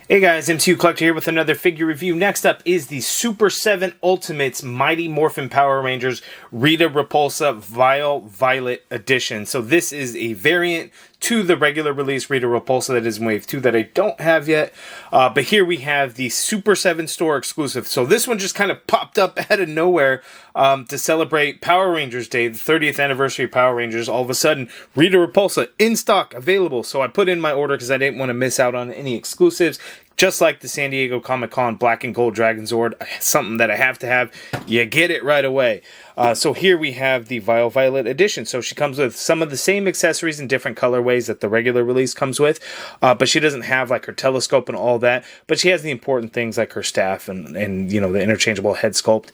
Hey guys, MCU Collector here with another figure review. Next up is the Super7 Ultimates Mighty Morphin Power Rangers RITA Repulsa Violet Edition. So this is a variant to the regular release RITA Repulsa that is in Wave 2 that I don't have yet. But here we have the Super7 store exclusive. So this one just kind of popped up out of nowhere to celebrate Power Rangers Day, the 30th anniversary of Power Rangers. All of a sudden, RITA Repulsa in stock, available. So I put in my order because I didn't want to miss out on any exclusives. Just like the San Diego Comic-Con Black and Gold Dragon Zord, something that I have to have, you get it right away. So here we have the Violet Edition. So she comes with some of the same accessories in different colorways that the regular release comes with, but she doesn't have like her telescope and all that, but she has the important things like her staff and you know, the interchangeable head sculpt.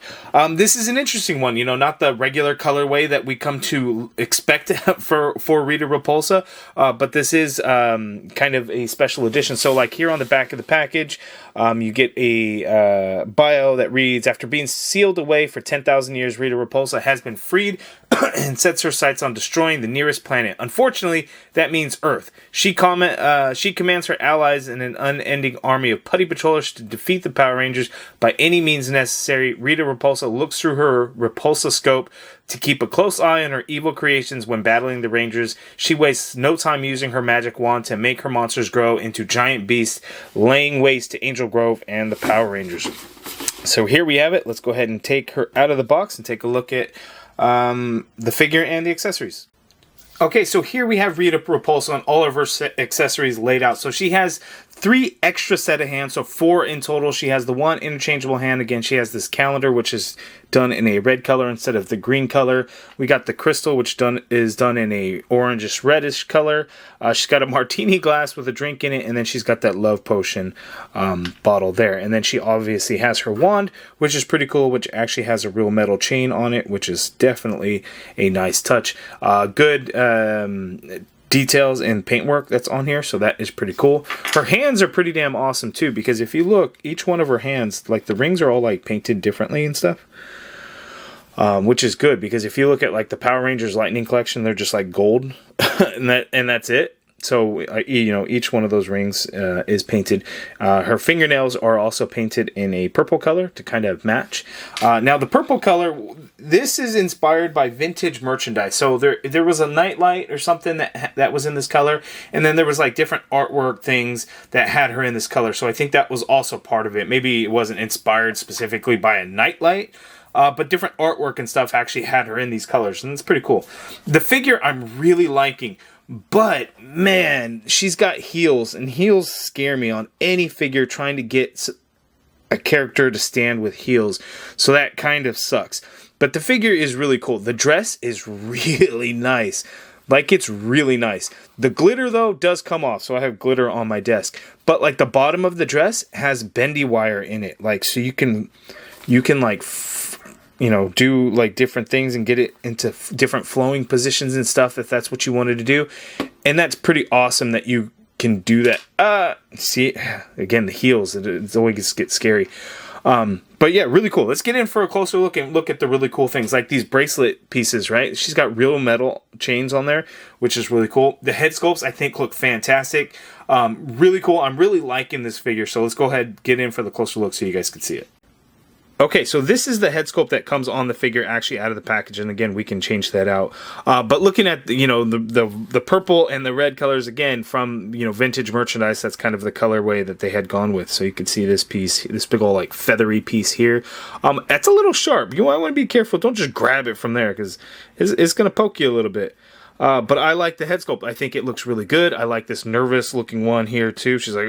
This is an interesting one, you know, not the regular colorway that we come to expect for RITA Repulsa, but this is kind of a special edition. So like here on the back of the package, you get a bio that reads, after being sealed away for 10,000 years, RITA Repulsa has been freed and sets her sights on destroying the nearest planet. Unfortunately, that means Earth. She commands her allies in an unending army of putty patrollers to defeat the Power Rangers by any means necessary. RITA Repulsa looks through her repulsoscope to keep a close eye on her evil creations when battling the Rangers. She wastes no time using her magic wand to make her monsters grow into giant beasts, laying waste to Angel Grove and the Power Rangers. So here we have it. Let's go ahead and take her out of the box and take a look at the figure and the accessories. Okay, so here we have RITA Repulsa on all of her accessories laid out. So she has 3 extra set of hands, so 4 in total. She has the 1 interchangeable hand. Again, she has this calendar, which is done in a red color instead of the green color. We got the crystal, which is done in a orangish reddish color. She's got a martini glass with a drink in it, and then she's got that love potion bottle there. And then she obviously has her wand, which is pretty cool, which actually has a real metal chain on it, which is definitely a nice touch. Good details and paintwork that's on here, so that is pretty cool. Her hands are pretty damn awesome too, because if you look, each one of her hands, like the rings are all like painted differently and stuff, which is good, because if you look at like the Power Rangers Lightning Collection, they're just like gold and that's it. So, you know, each one of those rings is painted. Her fingernails are also painted in a purple color to kind of match. Now, the purple color, this is inspired by vintage merchandise. So there was a nightlight or something that was in this color, and then there was like different artwork things that had her in this color. So I think that was also part of it. Maybe it wasn't inspired specifically by a nightlight, but different artwork and stuff actually had her in these colors, and it's pretty cool. The figure I'm really liking. But, man, she's got heels, and heels scare me on any figure trying to get a character to stand with heels. So that kind of sucks. But the figure is really cool. The dress is really nice. Like, it's really nice. The glitter, though, does come off. So I have glitter on my desk. But, like, the bottom of the dress has bendy wire in it. Like, so you can like, you know, do like different things and get it into different flowing positions and stuff if that's what you wanted to do. And that's pretty awesome that you can do that. See, again, the heels, it always gets scary. But yeah, really cool. Let's get in for a closer look and look at the really cool things like these bracelet pieces, right? She's got real metal chains on there, which is really cool. The head sculpts, I think, look fantastic. Really cool. I'm really liking this figure. So let's go ahead and get in for the closer look so you guys can see it. Okay, so this is the head sculpt that comes on the figure actually out of the package, and again, we can change that out. But looking at you know the purple and the red colors again from you know vintage merchandise, that's kind of the colorway that they had gone with. So you can see this piece, this big old like feathery piece here. That's a little sharp. You want to be careful. Don't just grab it from there because it's going to poke you a little bit. But I like the head sculpt. I think it looks really good. I like this nervous looking one here too. She's like,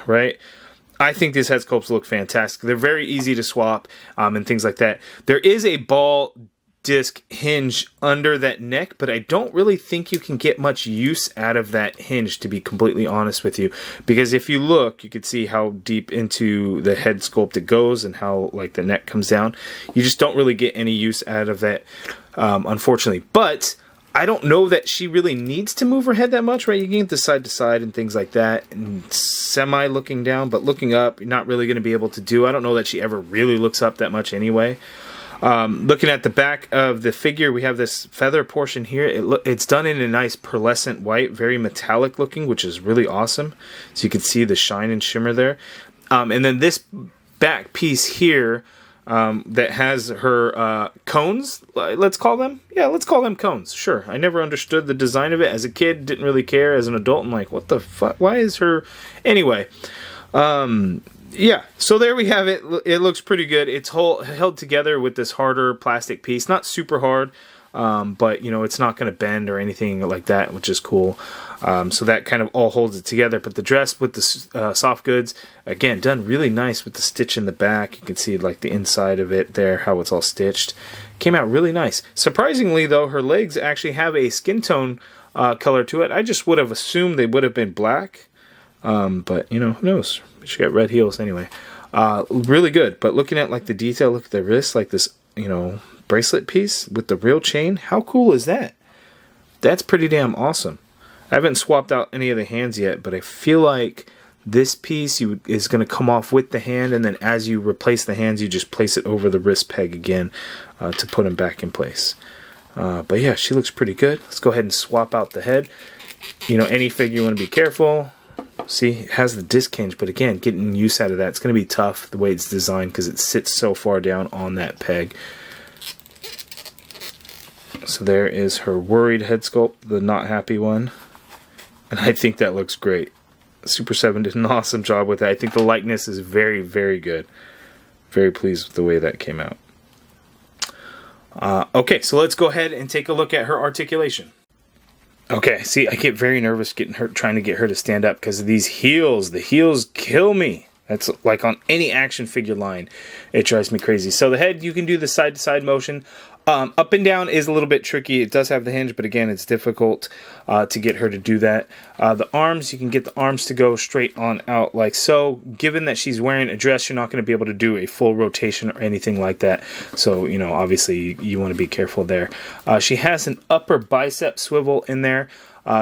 right. I think these head sculpts look fantastic. They're very easy to swap and things like that. There is a ball disc hinge under that neck, but I don't really think you can get much use out of that hinge, to be completely honest with you. Because if you look, you can see how deep into the head sculpt it goes and how like the neck comes down. You just don't really get any use out of that, unfortunately. But I don't know that she really needs to move her head that much, right? You can get the side to side and things like that, and semi looking down, but looking up, you're not really going to be able to do. I don't know that she ever really looks up that much anyway. Looking at the back of the figure, we have this feather portion here. It's done in a nice pearlescent white, very metallic looking, which is really awesome. So you can see the shine and shimmer there. And then this back piece here that has her cones, let's call them. Yeah, let's call them cones. Sure. I never understood the design of it. As a kid, didn't really care. As an adult, I'm like, what the fuck? Why is her... Anyway. Yeah, so there we have it. It looks pretty good. It's held together with this harder plastic piece. Not super hard, but, you know, it's not going to bend or anything like that, which is cool. So that kind of all holds it together. But the dress with the soft goods, again, done really nice with the stitch in the back. You can see, like, the inside of it there, how it's all stitched. Came out really nice. Surprisingly, though, her legs actually have a skin tone color to it. I just would have assumed they would have been black. But, you know, who knows? She got red heels anyway. Really good. But looking at, like, the detail, look at the wrist, like this, you know, bracelet piece with the real chain. How cool is that? That's pretty damn awesome. I haven't swapped out any of the hands yet, but I feel like this piece is going to come off with the hand, and then as you replace the hands, you just place it over the wrist peg again to put them back in place. But yeah, she looks pretty good. Let's go ahead and swap out the head. You know, any figure you want to be careful. See, it has the disc hinge, but again, getting use out of that, it's going to be tough the way it's designed because it sits so far down on that peg. So there is her worried head sculpt, the not happy one. And I think that looks great. Super7 did an awesome job with it. I think the likeness is very, very good. Very pleased with the way that came out. Okay, so let's go ahead and take a look at her articulation. Okay, see, I get very nervous trying to get her to stand up because of these heels. The heels kill me. That's like on any action figure line. It drives me crazy. So the head, you can do the side-to-side motion. Up and down is a little bit tricky. It does have the hinge, but again, it's difficult to get her to do that. The arms, you can get the arms to go straight on out like so. Given that she's wearing a dress, you're not going to be able to do a full rotation or anything like that. So, you know, obviously you want to be careful there. She has an upper bicep swivel in there.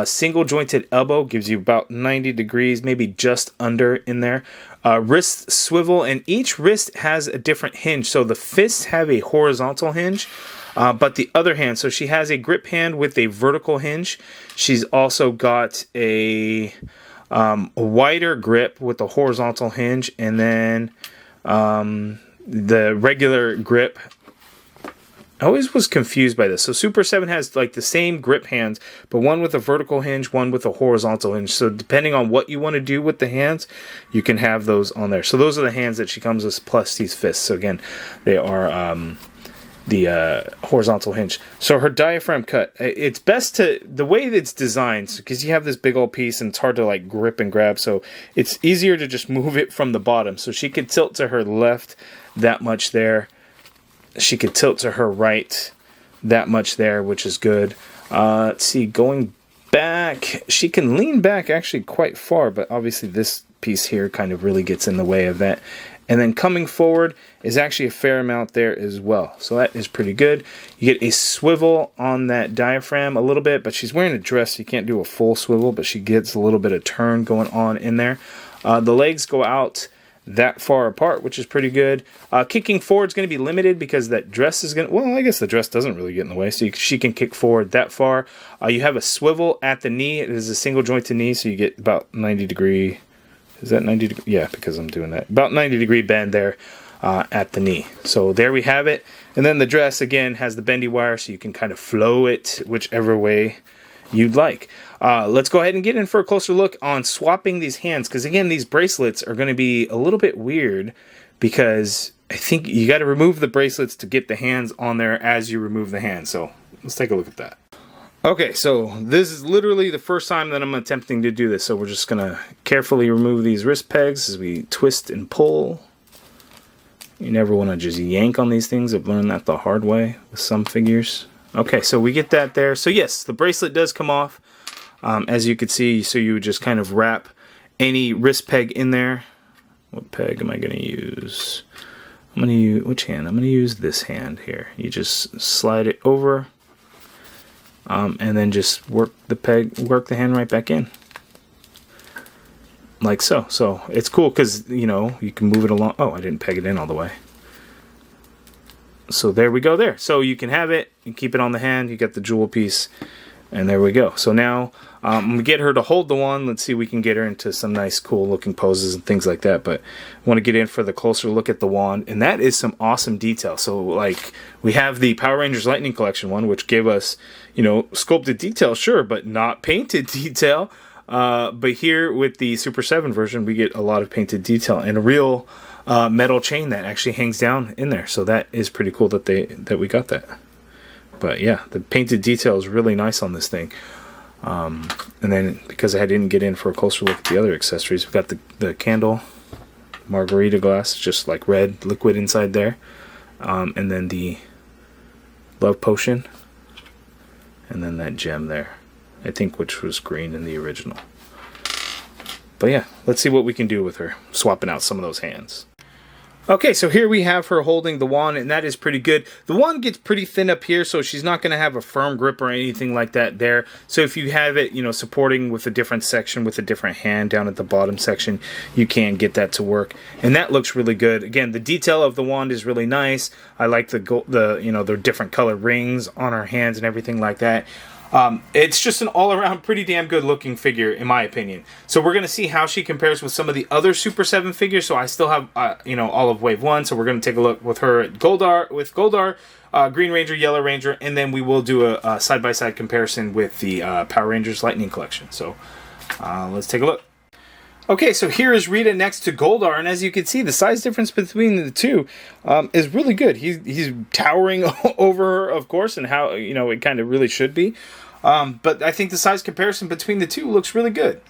Single jointed elbow gives you about 90 degrees, maybe just under in there. Wrist swivel, and each wrist has a different hinge. So the fists have a horizontal hinge, but the other hand, so she has a grip hand with a vertical hinge. She's also got a wider grip with a horizontal hinge, and then the regular grip. I always was confused by this. So Super7 has like the same grip hands, but one with a vertical hinge, one with a horizontal hinge. So depending on what you want to do with the hands, you can have those on there. So those are the hands that she comes with, plus these fists. So again, they are the horizontal hinge. So her diaphragm cut, it's best to, the way that it's designed, because you have this big old piece and it's hard to like grip and grab. So it's easier to just move it from the bottom. So she could tilt to her left that much there. She could tilt to her right that much there, which is good. Let's see, going back, she can lean back actually quite far, but obviously this piece here kind of really gets in the way of that. And then coming forward is actually a fair amount there as well. So that is pretty good. You get a swivel on that diaphragm a little bit, but she's wearing a dress, so you can't do a full swivel, but she gets a little bit of turn going on in there. The legs go out that far apart, which is pretty good. Kicking forward is going to be limited because that dress is going to, well, I guess the dress doesn't really get in the way, so she can kick forward that far. You have a swivel at the knee. It is a single jointed knee, so you get about 90 degree, is that 90 degree? Yeah, because I'm doing that. About 90 degree bend there at the knee. So there we have it. And then the dress, again, has the bendy wire, so you can kind of flow it whichever way you'd like. Let's go ahead and get in for a closer look on swapping these hands, because again, these bracelets are going to be a little bit weird because I think you got to remove the bracelets to get the hands on there as you remove the hands. So let's take a look at that. Okay, so this is literally the first time that I'm attempting to do this, so we're just going to carefully remove these wrist pegs as we twist and pull. You never want to just yank on these things. I've learned that the hard way with some figures. Okay, so we get that there. So yes, the bracelet does come off, as you can see. So you would just kind of wrap any wrist peg in there. What peg am I going to use? I'm going to use, which hand? I'm going to use this hand here. You just slide it over, and then just work the hand right back in. Like so. So it's cool because, you know, you can move it along. Oh, I didn't peg it in all the way. So there we go there. So you can have it and keep it on the hand. You get the jewel piece. And there we go. So now I'm going to get her to hold the wand. Let's see if we can get her into some nice cool looking poses and things like that. But I want to get in for the closer look at the wand. And that is some awesome detail. So like we have the Power Rangers Lightning Collection one, which gave us, you know, sculpted detail, sure, but not painted detail. But here with the Super 7 version, we get a lot of painted detail and a real metal chain that actually hangs down in there. So that is pretty cool that we got that. But yeah, the painted detail is really nice on this thing. And then because I didn't get in for a closer look at the other accessories, we've got the candle, margarita glass, just like red liquid inside there. And then the love potion. And then that gem there, I think, which was green in the original. But yeah, let's see what we can do with her, swapping out some of those hands. Okay, so here we have her holding the wand, and that is pretty good. The wand gets pretty thin up here, so she's not going to have a firm grip or anything like that there. So if you have it, you know, supporting with a different section, with a different hand down at the bottom section, you can get that to work. And that looks really good. Again, the detail of the wand is really nice. I like the different color rings on her hands and everything like that. It's just an all-around pretty damn good looking figure in my opinion. So we're going to see how she compares with some of the other Super 7 figures. So I still have all of Wave 1, so we're going to take a look with her at Goldar, Green Ranger, Yellow Ranger, and then we will do a side-by-side comparison with the Power Rangers Lightning Collection. So let's take a look. Okay, so here is Rita next to Goldar, and as you can see, the size difference between the two is really good. He's towering over her, of course, and how, you know, it kind of really should be. But I think the size comparison between the two looks really good.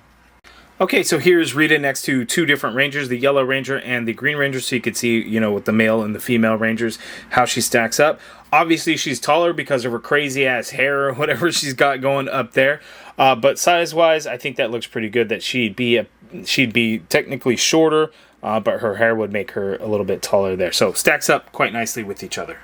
Okay, so here's Rita next to two different Rangers, the Yellow Ranger and the Green Ranger, so you can see, you know, with the male and the female Rangers, how she stacks up. Obviously, she's taller because of her crazy-ass hair or whatever she's got going up there. But size-wise, I think that looks pretty good, that she'd be technically shorter, but her hair would make her a little bit taller there. So stacks up quite nicely with each other.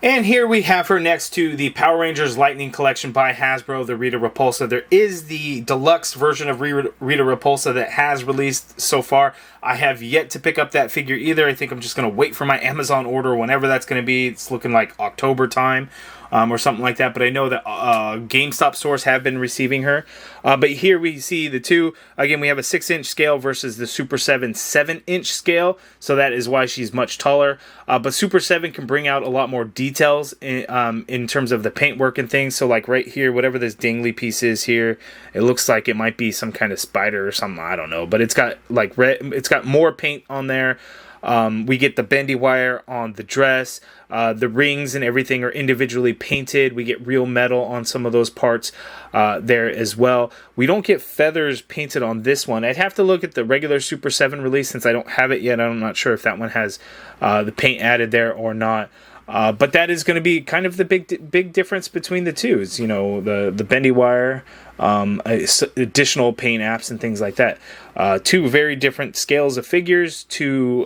And here we have her next to the Power Rangers Lightning Collection by Hasbro, the Rita Repulsa. There is the deluxe version of Rita Repulsa that has released so far. I have yet to pick up that figure either. I think I'm just going to wait for my Amazon order whenever that's going to be. It's looking like October time. Or something like that, but I know that GameStop stores have been receiving her. But here we see the two. Again, we have a 6-inch scale versus the Super 7 7-inch scale, so that is why she's much taller. But Super 7 can bring out a lot more details in terms of the paintwork and things. So like right here, whatever this dangly piece is here, it looks like it might be some kind of spider or something, I don't know. But it's got like it's got more paint on there. We get the bendy wire on the dress. The rings and everything are individually painted. We get real metal on some of those parts there as well. We don't get feathers painted on this one. I'd have to look at the regular Super 7 release since I don't have it yet. I'm not sure if that one has the paint added there or not. But that is going to be kind of the big difference between the two. It's, you know, the bendy wire, additional paint apps and things like that. Two very different scales of figures to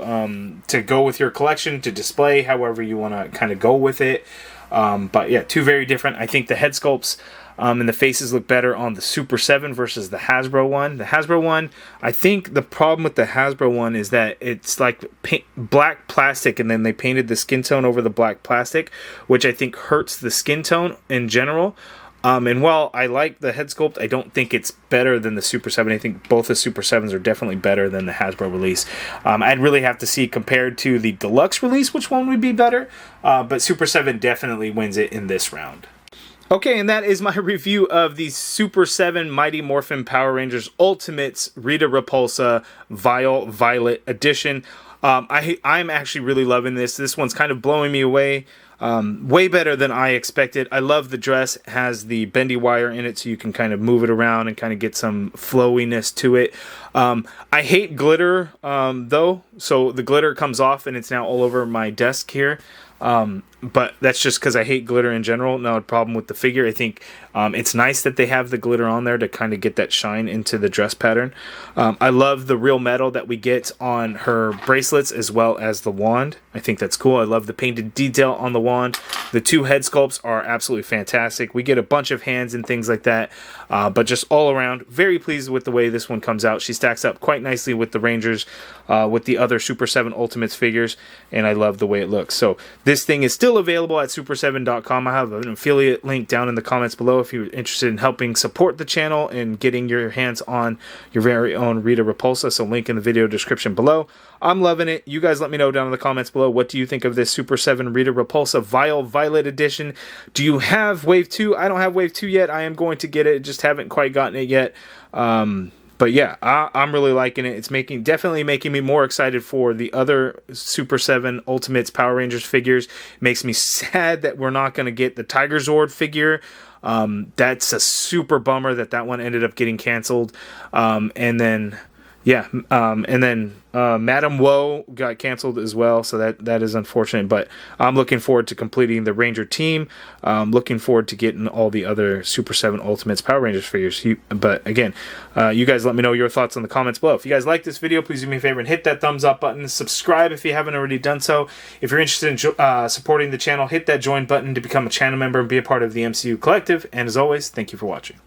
go with your collection, to display however you want to kind of go with it. But yeah, two very different. I think the head sculpts and the faces look better on the Super 7 versus the Hasbro one. The Hasbro one, I think the problem with the Hasbro one is that it's like black plastic, and then they painted the skin tone over the black plastic, which I think hurts the skin tone in general. And while I like the head sculpt, I don't think it's better than the Super 7. I think both the Super 7s are definitely better than the Hasbro release. I'd really have to see compared to the deluxe release which one would be better, but Super 7 definitely wins it in this round. Okay, and that is my review of the Super 7 Mighty Morphin Power Rangers Ultimates Rita Repulsa Violet Edition. I'm actually really loving this. This one's kind of blowing me away. Way better than I expected. I love the dress. It has the bendy wire in it so you can kind of move it around and kind of get some flowiness to it. I hate glitter though, so the glitter comes off and it's now all over my desk here. But that's just because I hate glitter in general. No problem with the figure. I think it's nice that they have the glitter on there to kind of get that shine into the dress pattern. I love the real metal that we get on her bracelets as well as the wand. I think that's cool. I love the painted detail on the wand. The two head sculpts are absolutely fantastic. We get a bunch of hands and things like that. But just all around, very pleased with the way this one comes out. She stacks up quite nicely with the Rangers, with the other Super 7 Ultimates figures, and I love the way it looks. So This thing is still available at super7.com. I have an affiliate link down in the comments below if you're interested in helping support the channel and getting your hands on your very own RITA Repulsa. So link in the video description below. I'm loving it. You guys let me know down in the comments below. What do you think of this Super7 RITA Repulsa Violet Edition? Do you have Wave 2? I don't have Wave 2 yet. I am going to get it. Just haven't quite gotten it yet. But yeah, I'm really liking it. It's definitely making me more excited for the other Super7 Ultimates Power Rangers figures. Makes me sad that we're not going to get the Tiger Zord figure. That's a super bummer that one ended up getting canceled. And then Madam Woe got canceled as well, so that is unfortunate. But I'm looking forward to completing the Ranger team. Looking forward to getting all the other Super7 Ultimates Power Rangers figures. But again, you guys let me know your thoughts in the comments below. If you guys like this video, please do me a favor and hit that thumbs up button. Subscribe if you haven't already done so. If you're interested in supporting the channel, hit that join button to become a channel member and be a part of the MCU Collective. And as always, thank you for watching.